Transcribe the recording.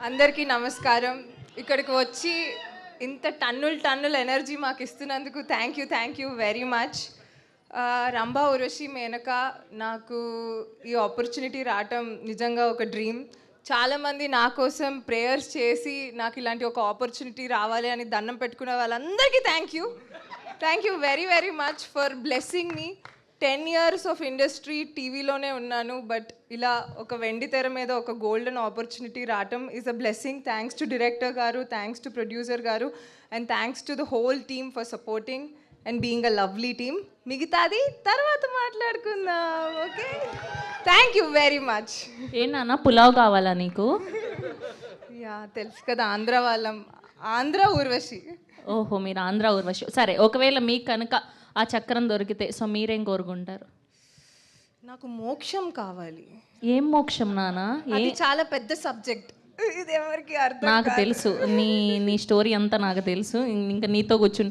అందరికీ నమస్కారం. ఇక్కడికి వచ్చి ఇంత టన్నుల ఎనర్జీ మాకు ఇస్తున్నందుకు thank you very much. Rambha Urvashi Menaka నాకు ఈ ఆపర్చునిటీ రావటం నిజంగా ఒక డ్రీమ్. చాలామంది నా కోసం ప్రేయర్స్ చేసి నాకు ఇలాంటి ఒక ఆపర్చునిటీ రావాలి అని దండం పెట్టుకునే వాళ్ళందరికీ thank you very much for blessing me. 10 years of industry టీవీలోనే ఉన్నాను, బట్ ఇలా ఒక వెండి తెర మీద ఒక గోల్డెన్ ఆపర్చునిటీ రావటం is a blessing. Thanks to director గారు, థ్యాంక్స్ టు ప్రొడ్యూసర్ గారు, and thanks to the whole team for supporting and being a lovely team. మిగతాది తర్వాత మాట్లాడుకుందాం, okay? Thank you very much. ఏంటన్నా పులావ్ కావాలా నీకు? యా, తెలుసు కదా, ఆంధ్ర వాళ్ళం. ఆంధ్ర ఊర్వశి. ఓహో, మీరు ఆంధ్ర ఊర్వశి. సరే, ఒకవేళ మీకు కనుక ఆ చక్రం దొరికితే సో మీరేం కోరుకుంటారు? నాకు మోక్షం కావాలి. ఏం మోక్షం నానా? అది చాలా పెద్ద సబ్జెక్ట్, ఇది ఎవరికి అర్థం నాకు కాదు. తెలుసు, నీ స్టోరీ అంతా నాకు తెలుసు. ఇంకా నీతో కూర్చుంటే